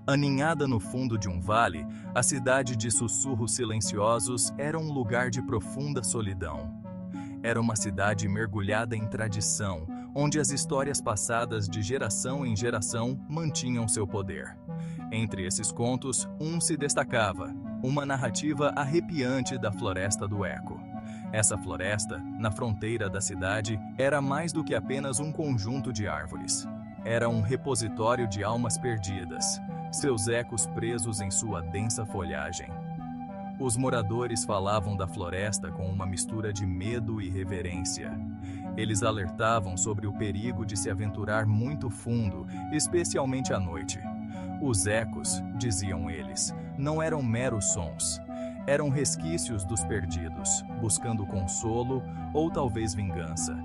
Aninhada no fundo de um vale, a cidade de Sussurros Silenciosos era um lugar de profunda solidão. Era uma cidade mergulhada em tradição, onde as histórias passadas de geração em geração mantinham seu poder. Entre esses contos, um se destacava, uma narrativa arrepiante da Floresta do Eco. Essa floresta, na fronteira da cidade, era mais do que apenas um conjunto de árvores. Era um repositório de almas perdidas, seus ecos presos em sua densa folhagem. Os moradores falavam da floresta com uma mistura de medo e reverência. Eles alertavam sobre o perigo de se aventurar muito fundo, especialmente à noite. Os ecos, diziam eles, não eram meros sons. Eram resquícios dos perdidos, buscando consolo ou talvez vingança.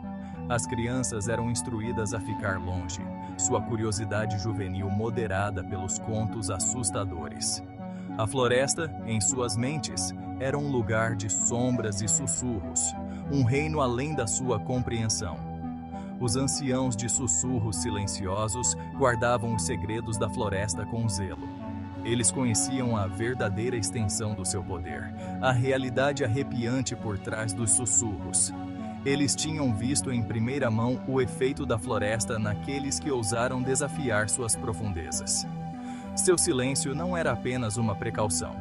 As crianças eram instruídas a ficar longe, sua curiosidade juvenil moderada pelos contos assustadores. A floresta, em suas mentes, era um lugar de sombras e sussurros, um reino além da sua compreensão. Os anciãos de Sussurros Silenciosos guardavam os segredos da floresta com zelo. Eles conheciam a verdadeira extensão do seu poder, a realidade arrepiante por trás dos sussurros. Eles tinham visto em primeira mão o efeito da floresta naqueles que ousaram desafiar suas profundezas. Seu silêncio não era apenas uma precaução.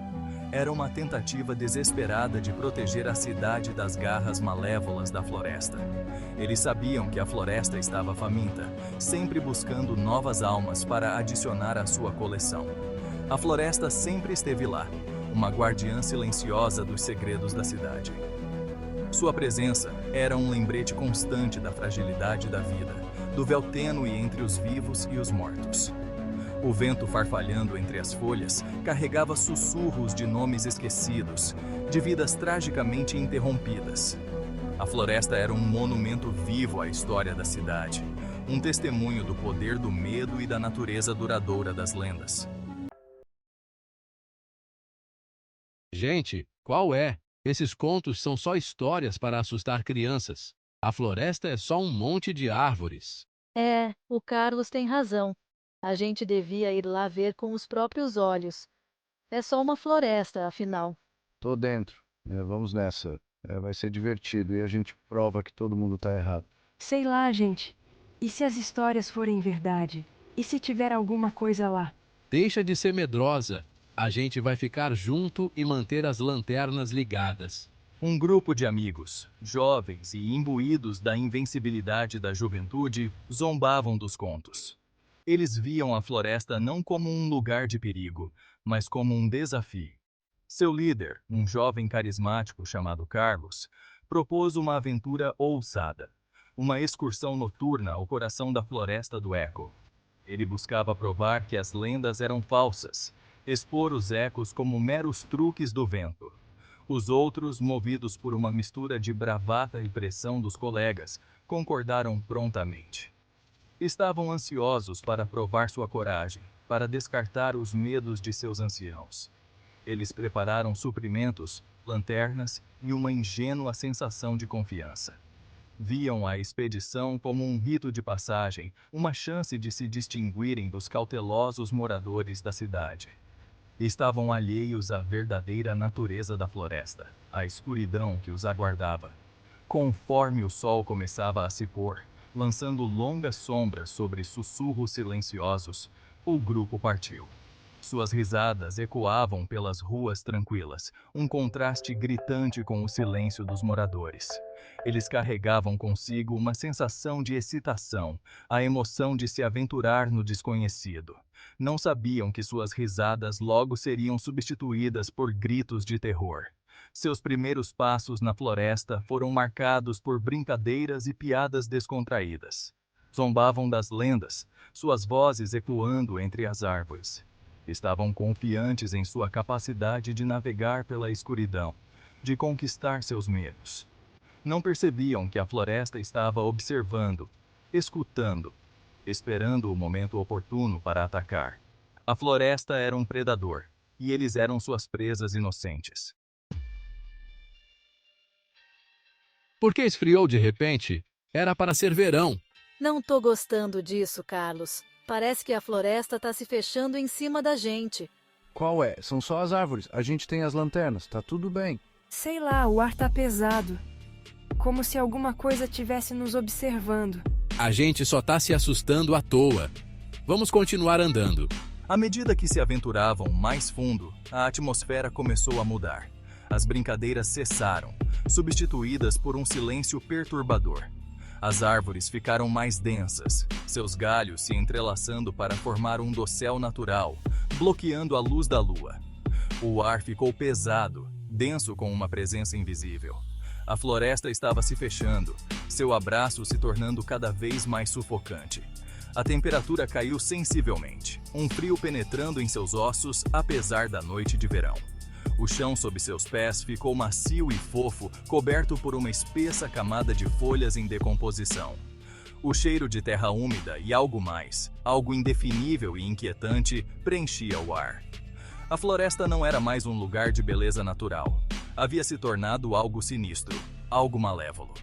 Era uma tentativa desesperada de proteger a cidade das garras malévolas da floresta. Eles sabiam que a floresta estava faminta, sempre buscando novas almas para adicionar à sua coleção. A floresta sempre esteve lá, uma guardiã silenciosa dos segredos da cidade. Sua presença era um lembrete constante da fragilidade da vida, do véu tênue entre os vivos e os mortos. O vento farfalhando entre as folhas carregava sussurros de nomes esquecidos, de vidas tragicamente interrompidas. A floresta era um monumento vivo à história da cidade, um testemunho do poder do medo e da natureza duradoura das lendas. Gente, qual é? Esses contos são só histórias para assustar crianças. A floresta é só um monte de árvores. É, o Carlos tem razão. A gente devia ir lá ver com os próprios olhos. É só uma floresta, afinal. Tô dentro. Vamos nessa. Vai ser divertido e a gente prova que todo mundo tá errado. Sei lá, gente. E se as histórias forem verdade? E se tiver alguma coisa lá? Deixa de ser medrosa. A gente vai ficar junto e manter as lanternas ligadas. Um grupo de amigos, jovens e imbuídos da invencibilidade da juventude, zombavam dos contos. Eles viam a floresta não como um lugar de perigo, mas como um desafio. Seu líder, um jovem carismático chamado Carlos, propôs uma aventura ousada, uma excursão noturna ao coração da Floresta do Eco. Ele buscava provar que as lendas eram falsas, expor os ecos como meros truques do vento. Os outros, movidos por uma mistura de bravata e pressão dos colegas, concordaram prontamente. Estavam ansiosos para provar sua coragem, para descartar os medos de seus anciãos. Eles prepararam suprimentos, lanternas e uma ingênua sensação de confiança. Viam a expedição como um rito de passagem, uma chance de se distinguirem dos cautelosos moradores da cidade. Estavam alheios à verdadeira natureza da floresta, à escuridão que os aguardava. Conforme o sol começava a se pôr, lançando longas sombras sobre sussurros silenciosos, o grupo partiu. Suas risadas ecoavam pelas ruas tranquilas, um contraste gritante com o silêncio dos moradores. Eles carregavam consigo uma sensação de excitação, a emoção de se aventurar no desconhecido. Não sabiam que suas risadas logo seriam substituídas por gritos de terror. Seus primeiros passos na floresta foram marcados por brincadeiras e piadas descontraídas. Zombavam das lendas, suas vozes ecoando entre as árvores. Estavam confiantes em sua capacidade de navegar pela escuridão, de conquistar seus medos. Não percebiam que a floresta estava observando, escutando, esperando o momento oportuno para atacar. A floresta era um predador, e eles eram suas presas inocentes. Por que esfriou de repente? Era para ser verão. Não tô gostando disso, Carlos. Parece que a floresta tá se fechando em cima da gente. Qual é? São só as árvores. A gente tem as lanternas. Tá tudo bem. Sei lá, o ar tá pesado. Como se alguma coisa tivesse nos observando. A gente só tá se assustando à toa. Vamos continuar andando. À medida que se aventuravam mais fundo, a atmosfera começou a mudar. As brincadeiras cessaram, substituídas por um silêncio perturbador. As árvores ficaram mais densas, seus galhos se entrelaçando para formar um dossel natural, bloqueando a luz da lua. O ar ficou pesado, denso com uma presença invisível. A floresta estava se fechando, seu abraço se tornando cada vez mais sufocante. A temperatura caiu sensivelmente, um frio penetrando em seus ossos apesar da noite de verão. O chão sob seus pés ficou macio e fofo, coberto por uma espessa camada de folhas em decomposição. O cheiro de terra úmida e algo mais, algo indefinível e inquietante, preenchia o ar. A floresta não era mais um lugar de beleza natural. Havia se tornado algo sinistro, algo malévolo.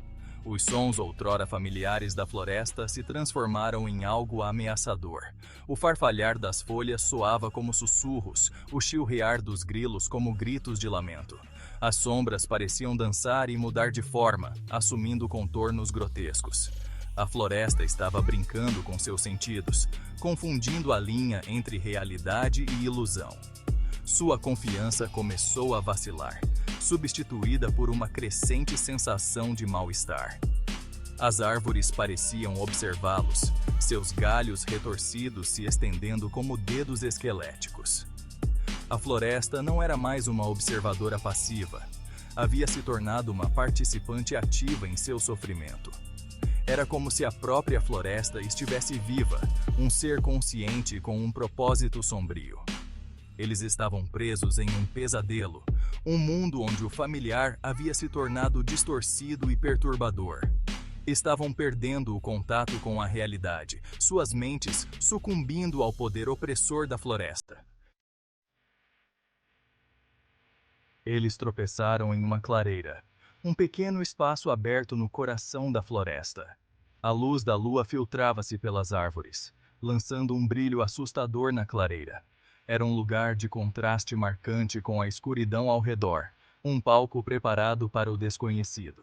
Os sons outrora familiares da floresta se transformaram em algo ameaçador. O farfalhar das folhas soava como sussurros, o chilrear dos grilos como gritos de lamento. As sombras pareciam dançar e mudar de forma, assumindo contornos grotescos. A floresta estava brincando com seus sentidos, confundindo a linha entre realidade e ilusão. Sua confiança começou a vacilar, substituída por uma crescente sensação de mal-estar. As árvores pareciam observá-los, seus galhos retorcidos se estendendo como dedos esqueléticos. A floresta não era mais uma observadora passiva, havia se tornado uma participante ativa em seu sofrimento. Era como se a própria floresta estivesse viva, um ser consciente com um propósito sombrio. Eles estavam presos em um pesadelo, um mundo onde o familiar havia se tornado distorcido e perturbador. Estavam perdendo o contato com a realidade, suas mentes sucumbindo ao poder opressor da floresta. Eles tropeçaram em uma clareira, um pequeno espaço aberto no coração da floresta. A luz da lua filtrava-se pelas árvores, lançando um brilho assustador na clareira. Era um lugar de contraste marcante com a escuridão ao redor, um palco preparado para o desconhecido.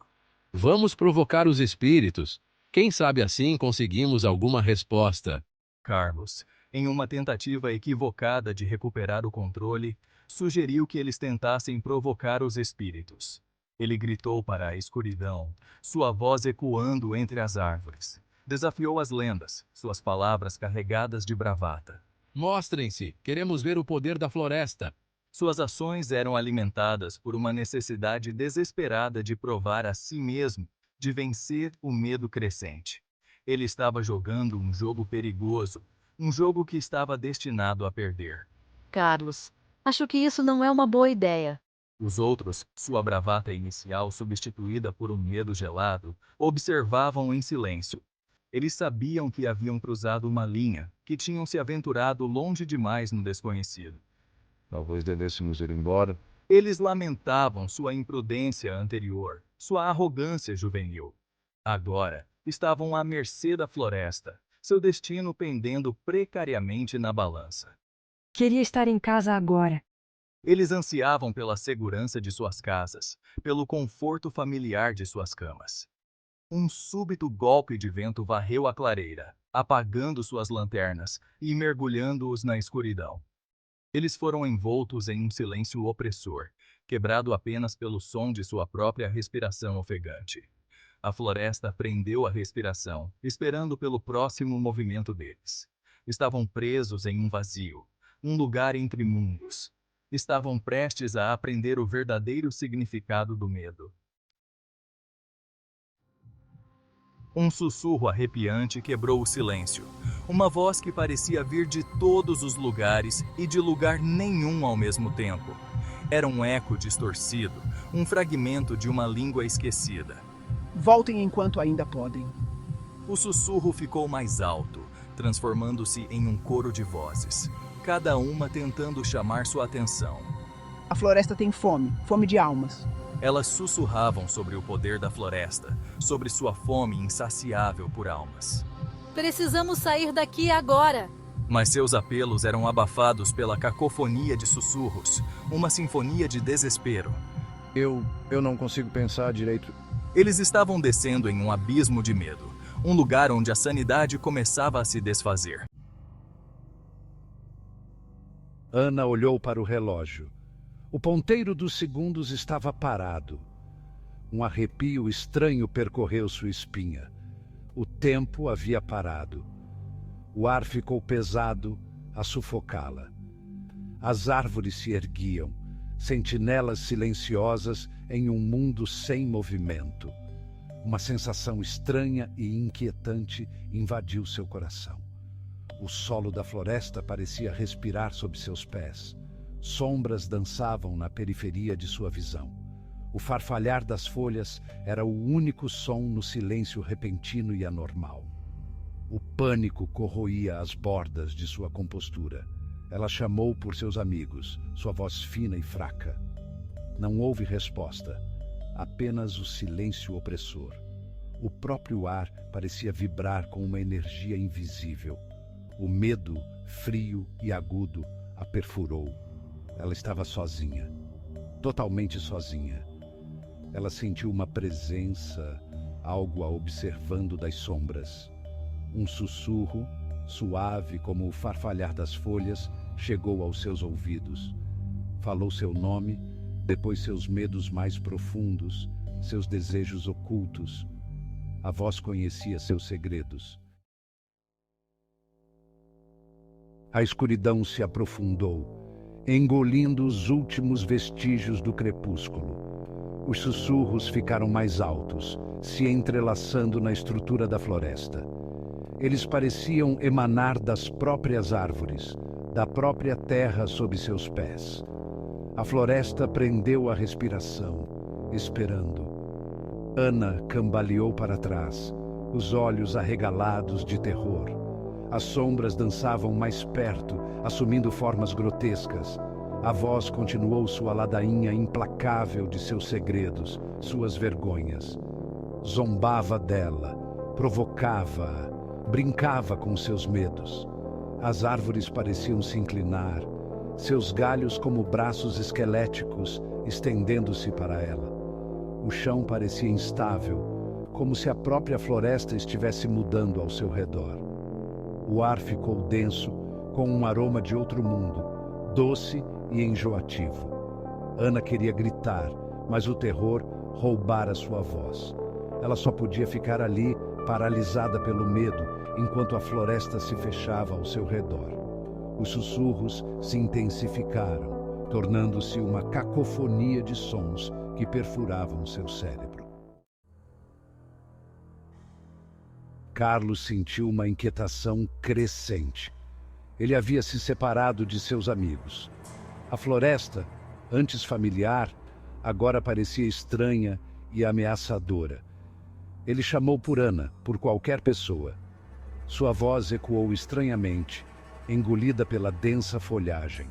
Vamos provocar os espíritos. Quem sabe assim conseguimos alguma resposta. Carlos, em uma tentativa equivocada de recuperar o controle, sugeriu que eles tentassem provocar os espíritos. Ele gritou para a escuridão, sua voz ecoando entre as árvores. Desafiou as lendas, suas palavras carregadas de bravata. Mostrem-se, queremos ver o poder da floresta. Suas ações eram alimentadas por uma necessidade desesperada de provar a si mesmo, de vencer o medo crescente. Ele estava jogando um jogo perigoso, um jogo que estava destinado a perder. Carlos, acho que isso não é uma boa ideia. Os outros, sua bravata inicial substituída por um medo gelado, observavam em silêncio. Eles sabiam que haviam cruzado uma linha, que tinham se aventurado longe demais no desconhecido. Talvez devêssemos ir embora. Eles lamentavam sua imprudência anterior, sua arrogância juvenil. Agora, estavam à mercê da floresta, seu destino pendendo precariamente na balança. Queria estar em casa agora. Eles ansiavam pela segurança de suas casas, pelo conforto familiar de suas camas. Um súbito golpe de vento varreu a clareira, apagando suas lanternas e mergulhando-os na escuridão. Eles foram envoltos em um silêncio opressor, quebrado apenas pelo som de sua própria respiração ofegante. A floresta prendeu a respiração, esperando pelo próximo movimento deles. Estavam presos em um vazio, um lugar entre mundos. Estavam prestes a aprender o verdadeiro significado do medo. Um sussurro arrepiante quebrou o silêncio. Uma voz que parecia vir de todos os lugares e de lugar nenhum ao mesmo tempo. Era um eco distorcido, um fragmento de uma língua esquecida. Voltem enquanto ainda podem. O sussurro ficou mais alto, transformando-se em um coro de vozes, cada uma tentando chamar sua atenção. A floresta tem fome, fome de almas. Elas sussurravam sobre o poder da floresta, sobre sua fome insaciável por almas. Precisamos sair daqui agora! Mas seus apelos eram abafados pela cacofonia de sussurros, uma sinfonia de desespero. Eu não consigo pensar direito. Eles estavam descendo em um abismo de medo, um lugar onde a sanidade começava a se desfazer. Ana olhou para o relógio. O ponteiro dos segundos estava parado. Um arrepio estranho percorreu sua espinha. O tempo havia parado. O ar ficou pesado a sufocá-la. As árvores se erguiam, sentinelas silenciosas em um mundo sem movimento. Uma sensação estranha e inquietante invadiu seu coração. O solo da floresta parecia respirar sob seus pés. Sombras dançavam na periferia de sua visão. O farfalhar das folhas era o único som no silêncio repentino e anormal. O pânico corroía as bordas de sua compostura. Ela chamou por seus amigos, sua voz fina e fraca. Não houve resposta, apenas o silêncio opressor. O próprio ar parecia vibrar com uma energia invisível. O medo, frio e agudo, a perfurou. Ela estava sozinha, totalmente sozinha. Ela sentiu uma presença, algo a observando das sombras. Um sussurro, suave como o farfalhar das folhas, chegou aos seus ouvidos. Falou seu nome, depois seus medos mais profundos, seus desejos ocultos. A voz conhecia seus segredos. A escuridão se aprofundou, engolindo os últimos vestígios do crepúsculo. Os sussurros ficaram mais altos, se entrelaçando na estrutura da floresta. Eles pareciam emanar das próprias árvores, da própria terra sob seus pés. A floresta prendeu a respiração, esperando. Ana cambaleou para trás, os olhos arregalados de terror. As sombras dançavam mais perto, assumindo formas grotescas. A voz continuou sua ladainha implacável de seus segredos, suas vergonhas. Zombava dela, provocava-a, brincava com seus medos. As árvores pareciam se inclinar, seus galhos como braços esqueléticos estendendo-se para ela. O chão parecia instável, como se a própria floresta estivesse mudando ao seu redor. O ar ficou denso, com um aroma de outro mundo, doce e enjoativo. Ana queria gritar, mas o terror roubara sua voz. Ela só podia ficar ali, paralisada pelo medo, enquanto a floresta se fechava ao seu redor. Os sussurros se intensificaram, tornando-se uma cacofonia de sons que perfuravam seu cérebro. Carlos sentiu uma inquietação crescente. Ele havia se separado de seus amigos. A floresta, antes familiar, agora parecia estranha e ameaçadora. Ele chamou por Ana, por qualquer pessoa. Sua voz ecoou estranhamente, engolida pela densa folhagem.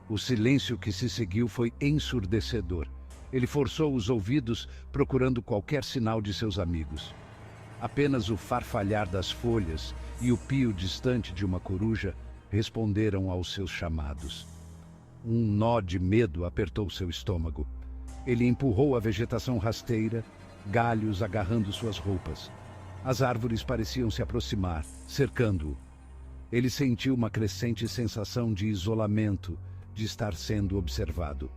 O silêncio que se seguiu foi ensurdecedor. Ele forçou os ouvidos, procurando qualquer sinal de seus amigos. Apenas o farfalhar das folhas e o pio distante de uma coruja responderam aos seus chamados. Um nó de medo apertou seu estômago. Ele empurrou a vegetação rasteira, galhos agarrando suas roupas. As árvores pareciam se aproximar, cercando-o. Ele sentiu uma crescente sensação de isolamento, de estar sendo observado.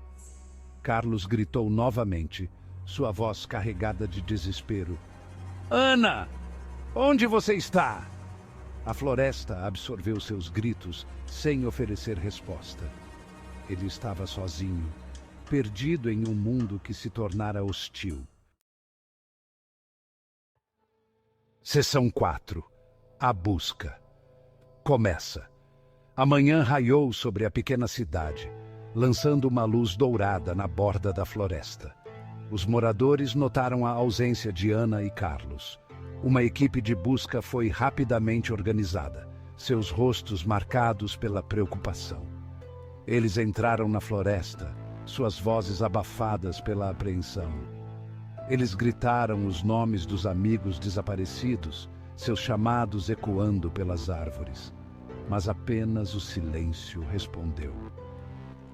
Carlos gritou novamente, sua voz carregada de desespero. Ana! Onde você está? A floresta absorveu seus gritos sem oferecer resposta. Ele estava sozinho, perdido em um mundo que se tornara hostil. Seção 4. A busca. Começa. A manhã raiou sobre a pequena cidade, lançando uma luz dourada na borda da floresta. Os moradores notaram a ausência de Ana e Carlos. Uma equipe de busca foi rapidamente organizada, seus rostos marcados pela preocupação. Eles entraram na floresta, suas vozes abafadas pela apreensão. Eles gritaram os nomes dos amigos desaparecidos, seus chamados ecoando pelas árvores, mas apenas o silêncio respondeu.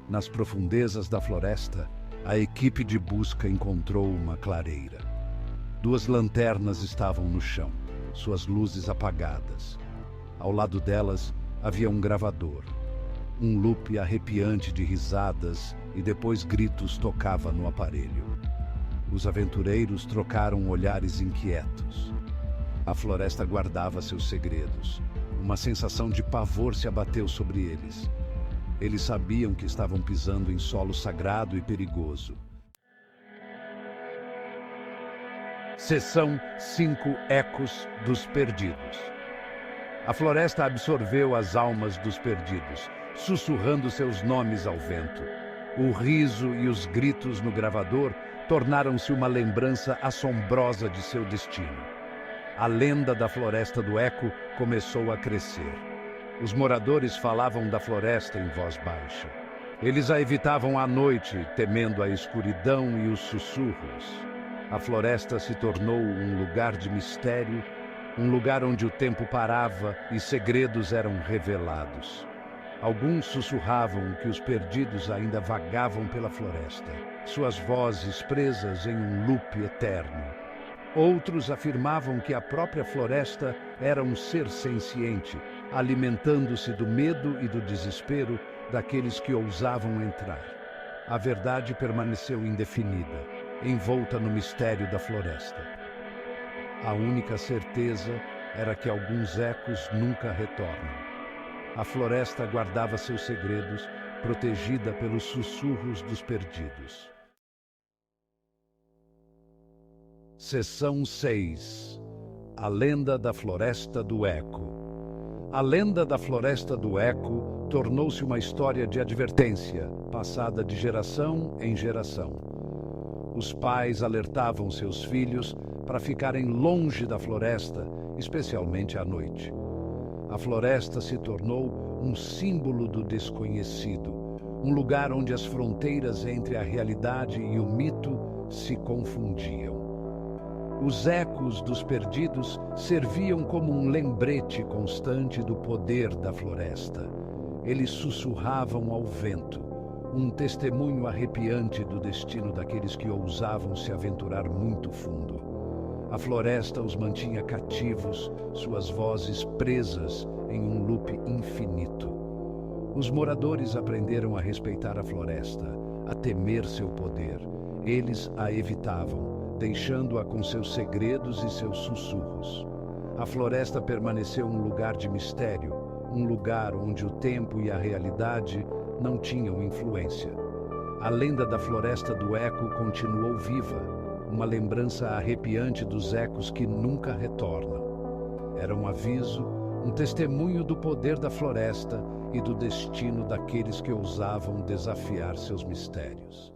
Nas profundezas da floresta, a equipe de busca encontrou uma clareira. 2 lanternas estavam no chão, suas luzes apagadas. Ao lado delas havia um gravador. Um loop arrepiante de risadas e depois gritos tocava no aparelho. Os aventureiros trocaram olhares inquietos. A floresta guardava seus segredos. Uma sensação de pavor se abateu sobre eles. Eles sabiam que estavam pisando em solo sagrado e perigoso. Seção 5 Ecos dos Perdidos. A floresta absorveu as almas dos perdidos, sussurrando seus nomes ao vento. O riso e os gritos no gravador tornaram-se uma lembrança assombrosa de seu destino. A lenda da Floresta do Eco começou a crescer. Os moradores falavam da floresta em voz baixa. Eles a evitavam à noite, temendo a escuridão e os sussurros. A floresta se tornou um lugar de mistério, um lugar onde o tempo parava e segredos eram revelados. Alguns sussurravam que os perdidos ainda vagavam pela floresta, suas vozes presas em um loop eterno. Outros afirmavam que a própria floresta era um ser senciente, alimentando-se do medo e do desespero daqueles que ousavam entrar. A verdade permaneceu indefinida, envolta no mistério da floresta. A única certeza era que alguns ecos nunca retornam. A floresta guardava seus segredos, protegida pelos sussurros dos perdidos. Seção 6 A Lenda da Floresta do Eco. A lenda da Floresta do Eco tornou-se uma história de advertência, passada de geração em geração. Os pais alertavam seus filhos para ficarem longe da floresta, especialmente à noite. A floresta se tornou um símbolo do desconhecido, um lugar onde as fronteiras entre a realidade e o mito se confundiam. Os ecos dos perdidos serviam como um lembrete constante do poder da floresta. Eles sussurravam ao vento, um testemunho arrepiante do destino daqueles que ousavam se aventurar muito fundo. A floresta os mantinha cativos, suas vozes presas em um loop infinito. Os moradores aprenderam a respeitar a floresta, a temer seu poder. Eles a evitavam, deixando-a com seus segredos e seus sussurros. A floresta permaneceu um lugar de mistério, um lugar onde o tempo e a realidade não tinham influência. A lenda da Floresta do Eco continuou viva, uma lembrança arrepiante dos ecos que nunca retornam. Era um aviso, um testemunho do poder da floresta e do destino daqueles que ousavam desafiar seus mistérios.